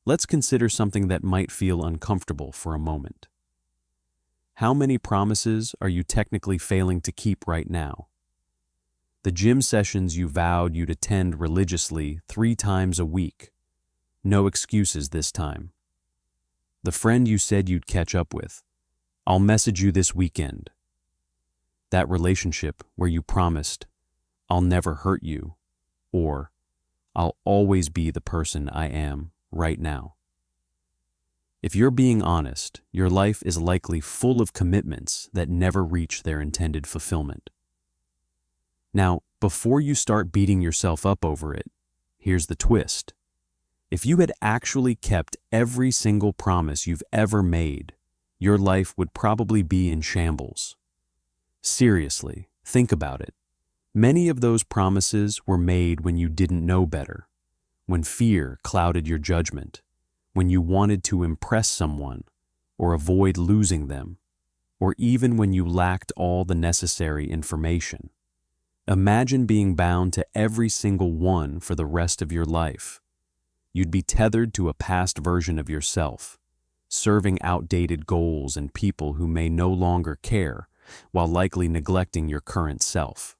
Let's consider something that might feel uncomfortable for a moment. How many promises are you technically failing to keep right now? The gym sessions you vowed you'd attend religiously 3 times a week. No excuses this time. The friend you said you'd catch up with. I'll message you this weekend. That relationship where you promised, I'll never hurt you, or I'll always be the person I am right now. If you're being honest, your life is likely full of commitments that never reach their intended fulfillment. Now, before you start beating yourself up over it, here's the twist. If you had actually kept every single promise you've ever made, your life would probably be in shambles. Seriously, think about it. Many of those promises were made when you didn't know better, when fear clouded your judgment, when you wanted to impress someone or avoid losing them, or even when you lacked all the necessary information. Imagine being bound to every single one for the rest of your life. You'd be tethered to a past version of yourself, serving outdated goals and people who may no longer care, while likely neglecting your current self.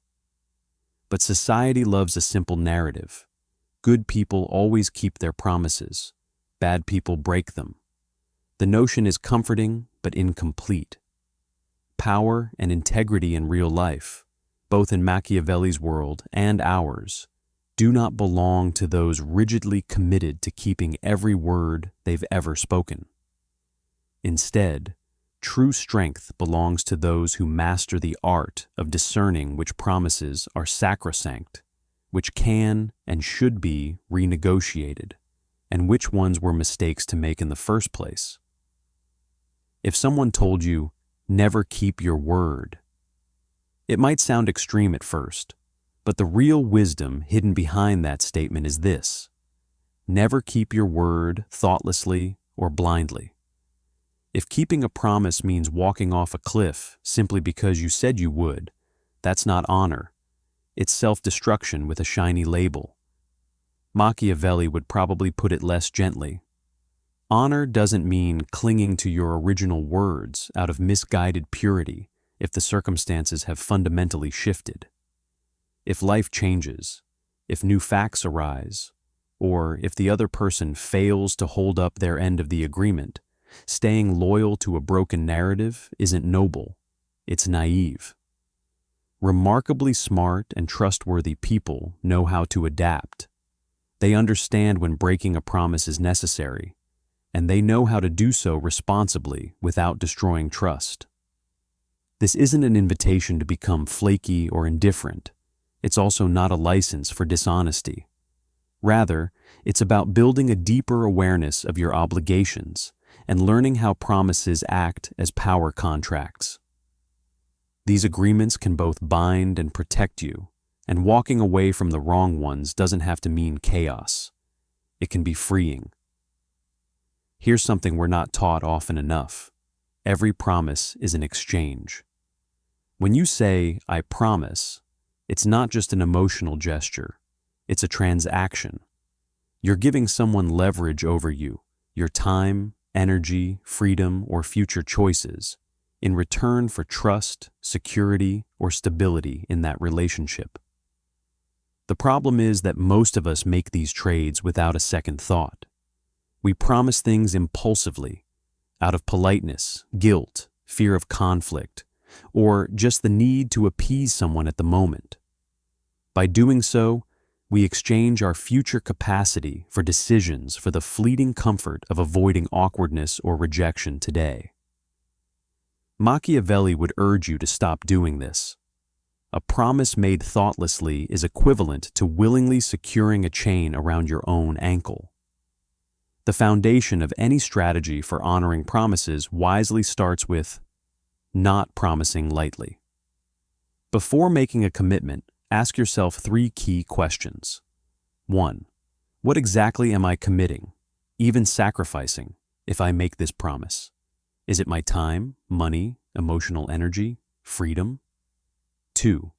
But society loves a simple narrative. Good people always keep their promises. Bad people break them. The notion is comforting but incomplete. Power and integrity in real life, both in Machiavelli's world and ours, do not belong to those rigidly committed to keeping every word they've ever spoken. Instead, true strength belongs to those who master the art of discerning which promises are sacrosanct, which can and should be renegotiated, and which ones were mistakes to make in the first place. If someone told you, "Never keep your word," it might sound extreme at first, but the real wisdom hidden behind that statement is this: never keep your word thoughtlessly or blindly. If keeping a promise means walking off a cliff simply because you said you would, that's not honor. It's self-destruction with a shiny label. Machiavelli would probably put it less gently. Honor doesn't mean clinging to your original words out of misguided purity if the circumstances have fundamentally shifted. If life changes, if new facts arise, or if the other person fails to hold up their end of the agreement, staying loyal to a broken narrative isn't noble, it's naive. Remarkably smart and trustworthy people know how to adapt. They understand when breaking a promise is necessary, and they know how to do so responsibly without destroying trust. This isn't an invitation to become flaky or indifferent. It's also not a license for dishonesty. Rather, it's about building a deeper awareness of your obligations and learning how promises act as power contracts. These agreements can both bind and protect you, and walking away from the wrong ones doesn't have to mean chaos. It can be freeing. Here's something we're not taught often enough. Every promise is an exchange. When you say, "I promise," it's not just an emotional gesture. It's a transaction. You're giving someone leverage over you, your time, energy, freedom, or future choices, in return for trust, security, or stability in that relationship. The problem is that most of us make these trades without a second thought. We promise things impulsively, out of politeness, guilt, fear of conflict, or just the need to appease someone at the moment. By doing so, we exchange our future capacity for decisions for the fleeting comfort of avoiding awkwardness or rejection today. Machiavelli would urge you to stop doing this. A promise made thoughtlessly is equivalent to willingly securing a chain around your own ankle. The foundation of any strategy for honoring promises wisely starts with not promising lightly. Before making a commitment, ask yourself 3 key questions. 1. What exactly am I committing, even sacrificing, if I make this promise? Is it my time, money, emotional energy, freedom? 2.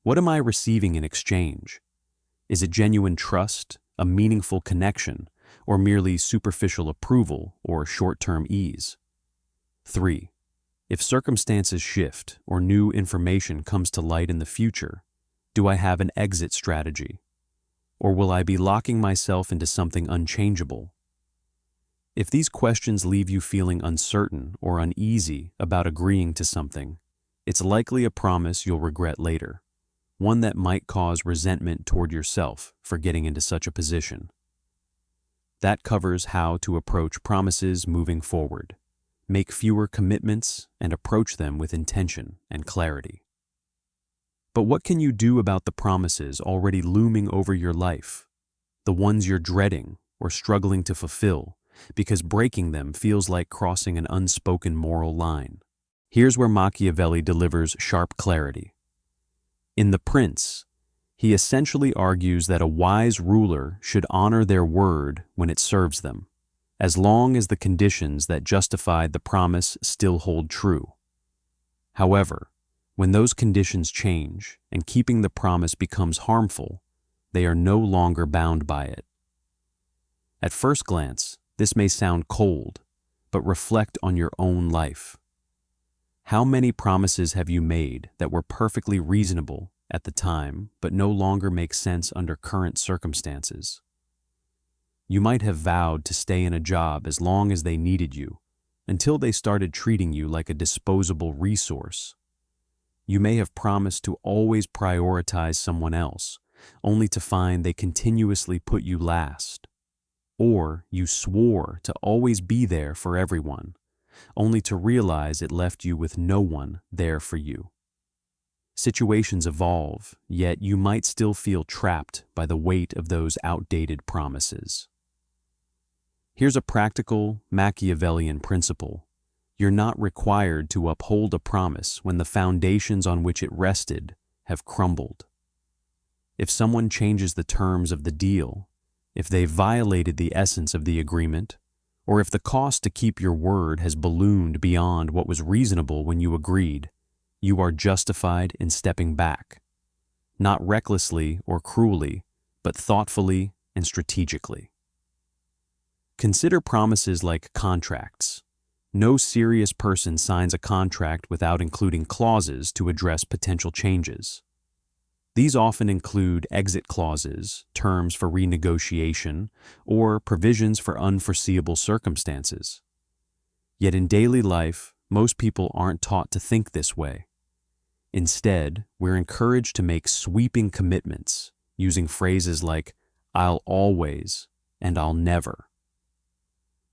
What am I receiving in exchange? Is it genuine trust, a meaningful connection, or merely superficial approval or short-term ease? 3. If circumstances shift or new information comes to light in the future, do I have an exit strategy? Or will I be locking myself into something unchangeable? If these questions leave you feeling uncertain or uneasy about agreeing to something, it's likely a promise you'll regret later, one that might cause resentment toward yourself for getting into such a position. That covers how to approach promises moving forward, make fewer commitments, and approach them with intention and clarity. But what can you do about the promises already looming over your life, the ones you're dreading or struggling to fulfill, because breaking them feels like crossing an unspoken moral line? Here's where Machiavelli delivers sharp clarity. In The Prince, he essentially argues that a wise ruler should honor their word when it serves them, as long as the conditions that justified the promise still hold true. However, when those conditions change and keeping the promise becomes harmful, they are no longer bound by it. At first glance, this may sound cold, but reflect on your own life. How many promises have you made that were perfectly reasonable at the time but no longer make sense under current circumstances? You might have vowed to stay in a job as long as they needed you, until they started treating you like a disposable resource. You may have promised to always prioritize someone else, only to find they continuously put you last. Or you swore to always be there for everyone, only to realize it left you with no one there for you. Situations evolve, yet you might still feel trapped by the weight of those outdated promises. Here's a practical Machiavellian principle. You're not required to uphold a promise when the foundations on which it rested have crumbled. If someone changes the terms of the deal, if they violated the essence of the agreement, or if the cost to keep your word has ballooned beyond what was reasonable when you agreed, you are justified in stepping back, not recklessly or cruelly, but thoughtfully and strategically. Consider promises like contracts. No serious person signs a contract without including clauses to address potential changes. These often include exit clauses, terms for renegotiation, or provisions for unforeseeable circumstances. Yet in daily life, most people aren't taught to think this way. Instead, we're encouraged to make sweeping commitments, using phrases like, "I'll always," and "I'll never."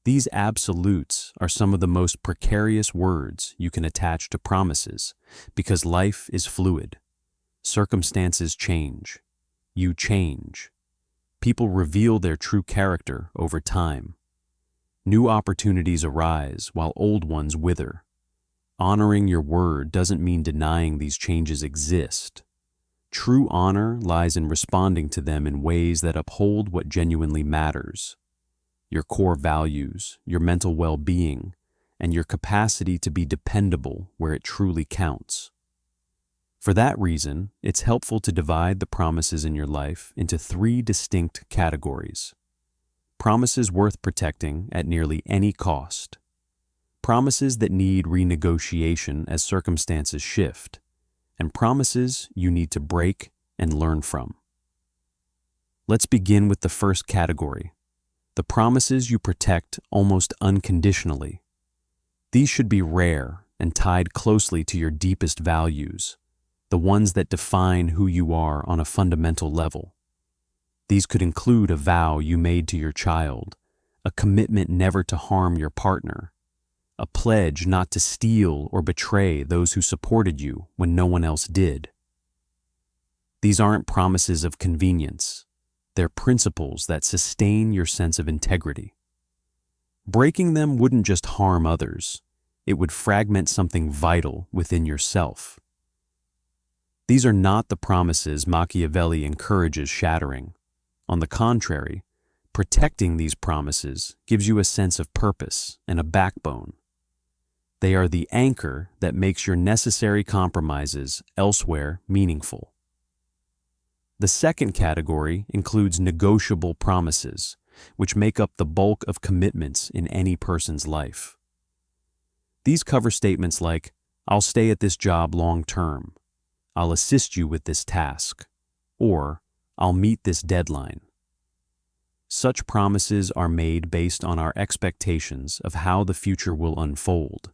These absolutes are some of the most precarious words you can attach to promises, because life is fluid. Circumstances change. You change. People reveal their true character over time. New opportunities arise while old ones wither. Honoring your word doesn't mean denying these changes exist. True honor lies in responding to them in ways that uphold what genuinely matters: your core values, your mental well-being, and your capacity to be dependable where it truly counts. For that reason, it's helpful to divide the promises in your life into 3 distinct categories. Promises worth protecting at nearly any cost. Promises that need renegotiation as circumstances shift. And promises you need to break and learn from. Let's begin with the first category: the promises you protect almost unconditionally. These should be rare and tied closely to your deepest values, the ones that define who you are on a fundamental level. These could include a vow you made to your child, a commitment never to harm your partner, a pledge not to steal or betray those who supported you when no one else did. These aren't promises of convenience. They're principles that sustain your sense of integrity. Breaking them wouldn't just harm others, it would fragment something vital within yourself. These are not the promises Machiavelli encourages shattering. On the contrary, protecting these promises gives you a sense of purpose and a backbone. They are the anchor that makes your necessary compromises elsewhere meaningful. The second category includes negotiable promises, which make up the bulk of commitments in any person's life. These cover statements like, "I'll stay at this job long term," "I'll assist you with this task," or "I'll meet this deadline." Such promises are made based on our expectations of how the future will unfold,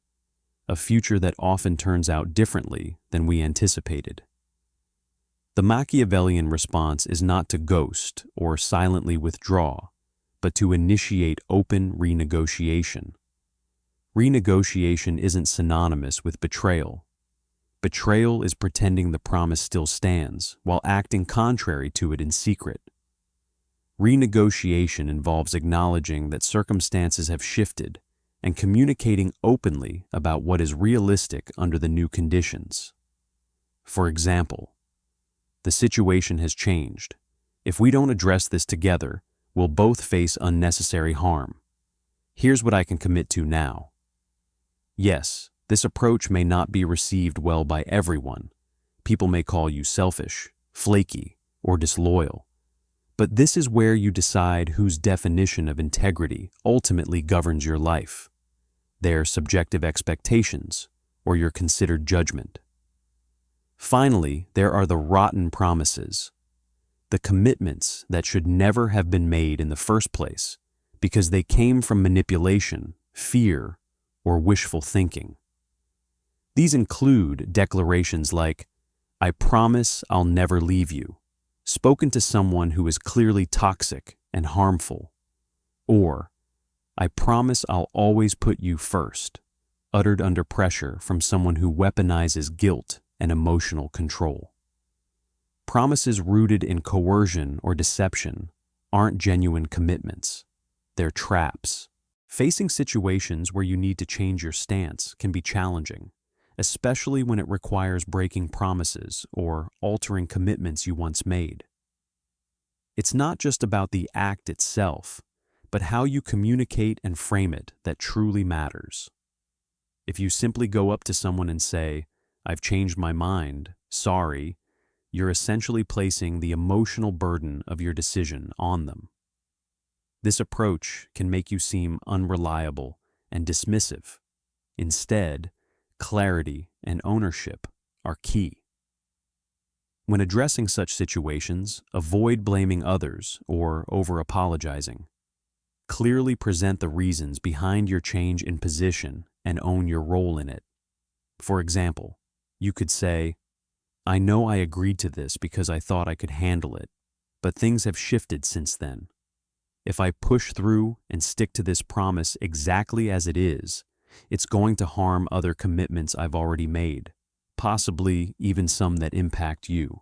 a future that often turns out differently than we anticipated. The Machiavellian response is not to ghost or silently withdraw, but to initiate open renegotiation. Renegotiation isn't synonymous with betrayal. Betrayal is pretending the promise still stands while acting contrary to it in secret. Renegotiation involves acknowledging that circumstances have shifted and communicating openly about what is realistic under the new conditions. For example, "The situation has changed. If we don't address this together, we'll both face unnecessary harm. Here's what I can commit to now." Yes, this approach may not be received well by everyone. People may call you selfish, flaky, or disloyal. But this is where you decide whose definition of integrity ultimately governs your life: their subjective expectations or your considered judgment. Finally, there are the rotten promises, the commitments that should never have been made in the first place because they came from manipulation, fear, or wishful thinking. These include declarations like, "I promise I'll never leave you," spoken to someone who is clearly toxic and harmful, or "I promise I'll always put you first," uttered under pressure from someone who weaponizes guilt and emotional control. Promises rooted in coercion or deception aren't genuine commitments. They're traps. Facing situations where you need to change your stance can be challenging, especially when it requires breaking promises or altering commitments you once made. It's not just about the act itself, but how you communicate and frame it that truly matters. If you simply go up to someone and say, "I've changed my mind, sorry," you're essentially placing the emotional burden of your decision on them. This approach can make you seem unreliable and dismissive. Instead, clarity and ownership are key. When addressing such situations, avoid blaming others or over-apologizing. Clearly present the reasons behind your change in position and own your role in it. For example, you could say, "I know I agreed to this because I thought I could handle it, but things have shifted since then. If I push through and stick to this promise exactly as it is, it's going to harm other commitments I've already made, possibly even some that impact you.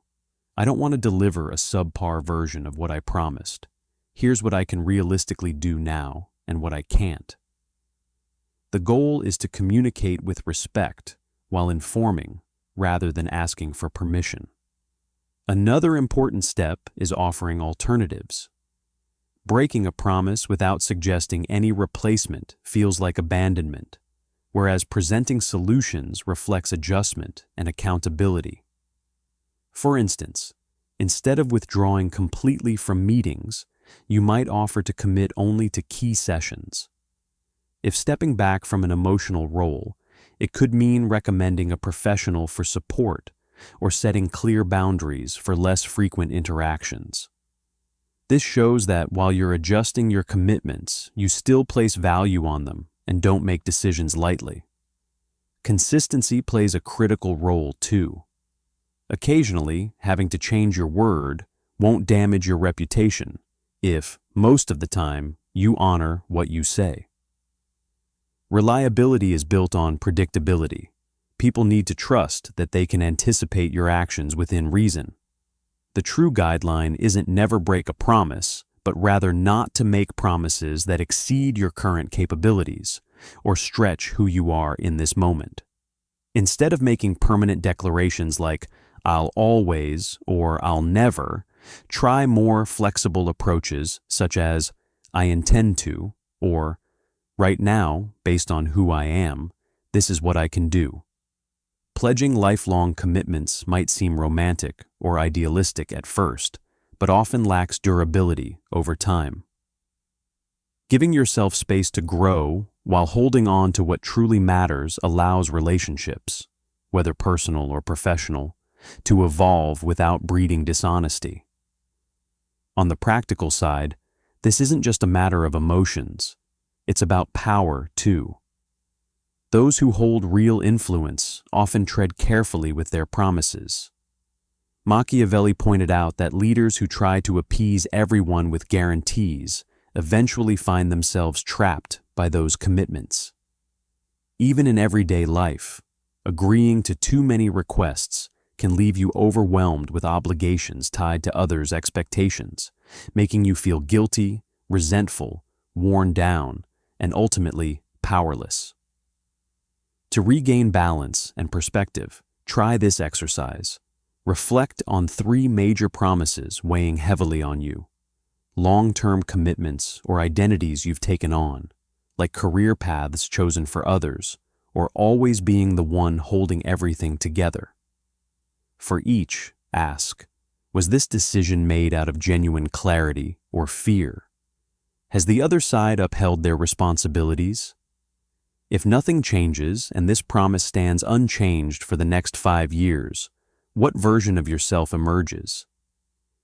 I don't want to deliver a subpar version of what I promised. Here's what I can realistically do now and what I can't." The goal is to communicate with respect while informing rather than asking for permission. Another important step is offering alternatives. Breaking a promise without suggesting any replacement feels like abandonment, whereas presenting solutions reflects adjustment and accountability. For instance, instead of withdrawing completely from meetings, you might offer to commit only to key sessions. If stepping back from an emotional role, it could mean recommending a professional for support or setting clear boundaries for less frequent interactions. This shows that while you're adjusting your commitments, you still place value on them and don't make decisions lightly. Consistency plays a critical role too. Occasionally, having to change your word won't damage your reputation if, most of the time, you honor what you say. Reliability is built on predictability. People need to trust that they can anticipate your actions within reason. The true guideline isn't never break a promise, but rather not to make promises that exceed your current capabilities or stretch who you are in this moment. Instead of making permanent declarations like, "I'll always" or "I'll never," try more flexible approaches such as, "I intend to," or "Right now, based on who I am, this is what I can do." Pledging lifelong commitments might seem romantic or idealistic at first, but often lacks durability over time. Giving yourself space to grow while holding on to what truly matters allows relationships, whether personal or professional, to evolve without breeding dishonesty. On the practical side, this isn't just a matter of emotions, it's about power too. Those who hold real influence often tread carefully with their promises. Machiavelli pointed out that leaders who try to appease everyone with guarantees eventually find themselves trapped by those commitments. Even in everyday life, agreeing to too many requests can leave you overwhelmed with obligations tied to others' expectations, making you feel guilty, resentful, worn down, and ultimately powerless. To regain balance and perspective, try this exercise. Reflect on 3 major promises weighing heavily on you. Long-term commitments or identities you've taken on, like career paths chosen for others, or always being the one holding everything together. For each, ask, was this decision made out of genuine clarity or fear? Has the other side upheld their responsibilities? If nothing changes and this promise stands unchanged for the next 5 years, what version of yourself emerges?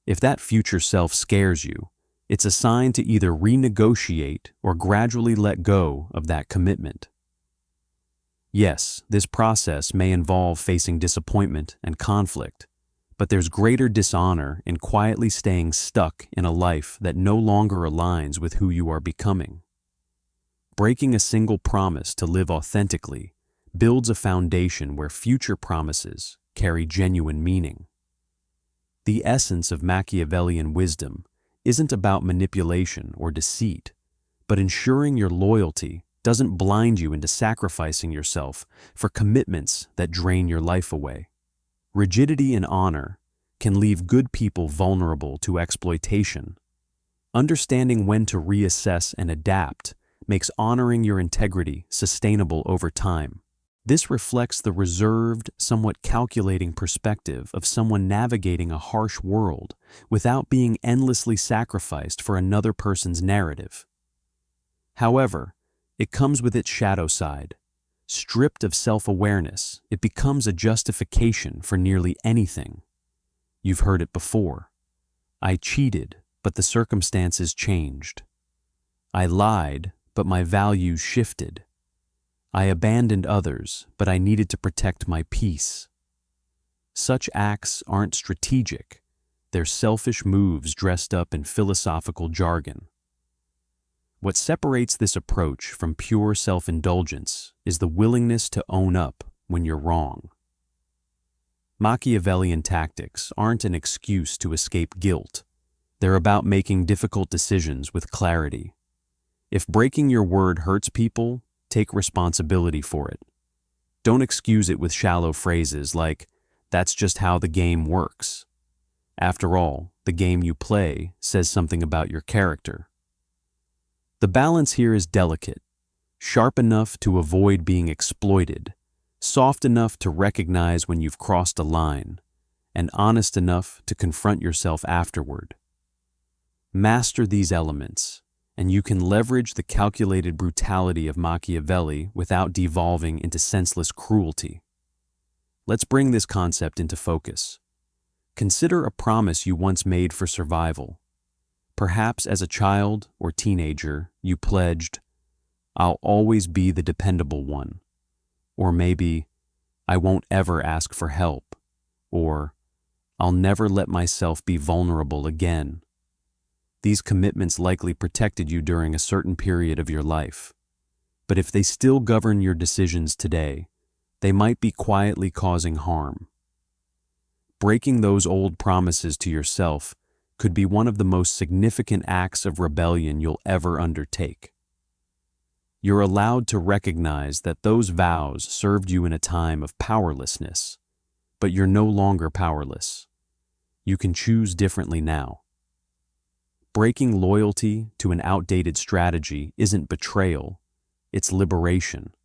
If that future self scares you, it's a sign to either renegotiate or gradually let go of that commitment. Yes, this process may involve facing disappointment and conflict, but there's greater dishonor in quietly staying stuck in a life that no longer aligns with who you are becoming. Breaking a single promise to live authentically builds a foundation where future promises carry genuine meaning. The essence of Machiavellian wisdom isn't about manipulation or deceit, but ensuring your loyalty doesn't blind you into sacrificing yourself for commitments that drain your life away. Rigidity in honor can leave good people vulnerable to exploitation. Understanding when to reassess and adapt makes honoring your integrity sustainable over time. This reflects the reserved, somewhat calculating perspective of someone navigating a harsh world without being endlessly sacrificed for another person's narrative. However, it comes with its shadow side. Stripped of self-awareness, it becomes a justification for nearly anything. You've heard it before. I cheated, but the circumstances changed. I lied, but my values shifted. I abandoned others, but I needed to protect my peace. Such acts aren't strategic. They're selfish moves dressed up in philosophical jargon. What separates this approach from pure self-indulgence is the willingness to own up when you're wrong. Machiavellian tactics aren't an excuse to escape guilt. They're about making difficult decisions with clarity. If breaking your word hurts people, take responsibility for it. Don't excuse it with shallow phrases like, "That's just how the game works." After all, the game you play says something about your character. The balance here is delicate, sharp enough to avoid being exploited, soft enough to recognize when you've crossed a line, and honest enough to confront yourself afterward. Master these elements, and you can leverage the calculated brutality of Machiavelli without devolving into senseless cruelty. Let's bring this concept into focus. Consider a promise you once made for survival. Perhaps as a child or teenager, you pledged, "I'll always be the dependable one." Or maybe, "I won't ever ask for help." Or, "I'll never let myself be vulnerable again." These commitments likely protected you during a certain period of your life. But if they still govern your decisions today, they might be quietly causing harm. Breaking those old promises to yourself could be one of the most significant acts of rebellion you'll ever undertake. You're allowed to recognize that those vows served you in a time of powerlessness, but you're no longer powerless. You can choose differently now. Breaking loyalty to an outdated strategy isn't betrayal, it's liberation.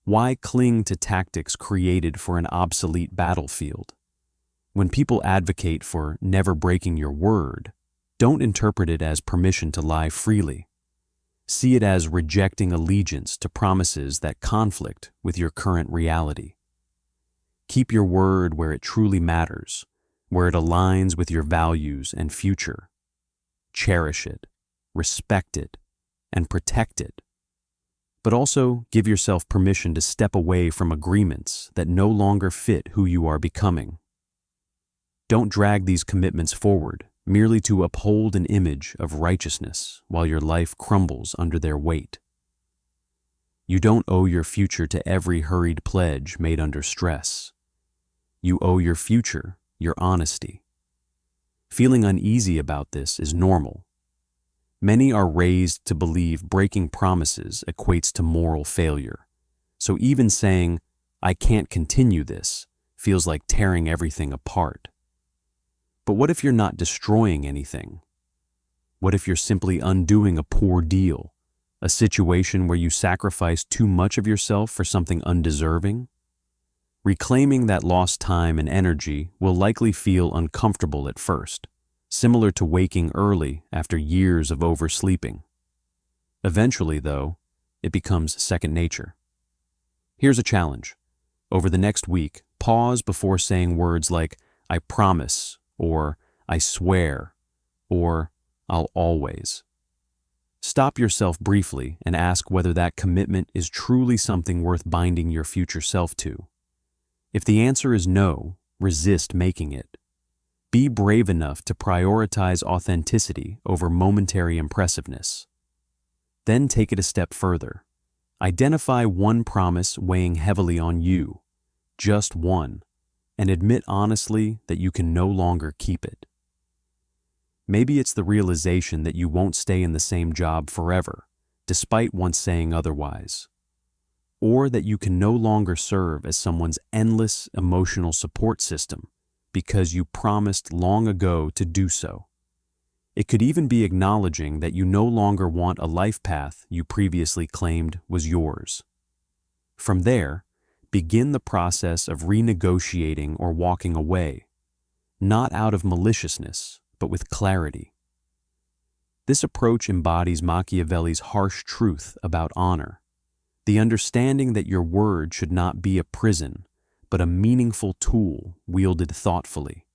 Why cling to tactics created for an obsolete battlefield? When people advocate for never breaking your word, don't interpret it as permission to lie freely. See it as rejecting allegiance to promises that conflict with your current reality. Keep your word where it truly matters, where it aligns with your values and future. Cherish it, respect it, and protect it. But also give yourself permission to step away from agreements that no longer fit who you are becoming. Don't drag these commitments forward merely to uphold an image of righteousness while your life crumbles under their weight. You don't owe your future to every hurried pledge made under stress. You owe your future your honesty. Feeling uneasy about this is normal. Many are raised to believe breaking promises equates to moral failure. So even saying, "I can't continue this," feels like tearing everything apart. But what if you're not destroying anything? What if you're simply undoing a poor deal, a situation where you sacrificed too much of yourself for something undeserving? Reclaiming that lost time and energy will likely feel uncomfortable at first, similar to waking early after years of oversleeping. Eventually, though, it becomes second nature. Here's a challenge. Over the next week, pause before saying words like, "I promise," or "I swear," or "I'll always." Stop yourself briefly and ask whether that commitment is truly something worth binding your future self to. If the answer is no, resist making it. Be brave enough to prioritize authenticity over momentary impressiveness. Then take it a step further. Identify one promise weighing heavily on you, just one, and admit honestly that you can no longer keep it. Maybe it's the realization that you won't stay in the same job forever, despite once saying otherwise, or that you can no longer serve as someone's endless emotional support system because you promised long ago to do so. It could even be acknowledging that you no longer want a life path you previously claimed was yours. From there, begin the process of renegotiating or walking away, not out of maliciousness, but with clarity. This approach embodies Machiavelli's harsh truth about honor, the understanding that your word should not be a prison, but a meaningful tool wielded thoughtfully.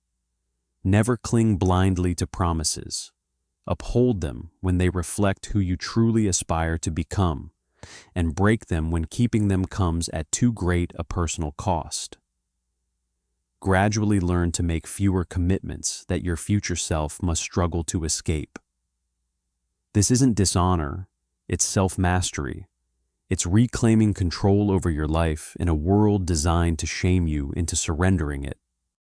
Never cling blindly to promises. Uphold them when they reflect who you truly aspire to become, and break them when keeping them comes at too great a personal cost. Gradually learn to make fewer commitments that your future self must struggle to escape. This isn't dishonor, it's self-mastery. It's reclaiming control over your life in a world designed to shame you into surrendering it.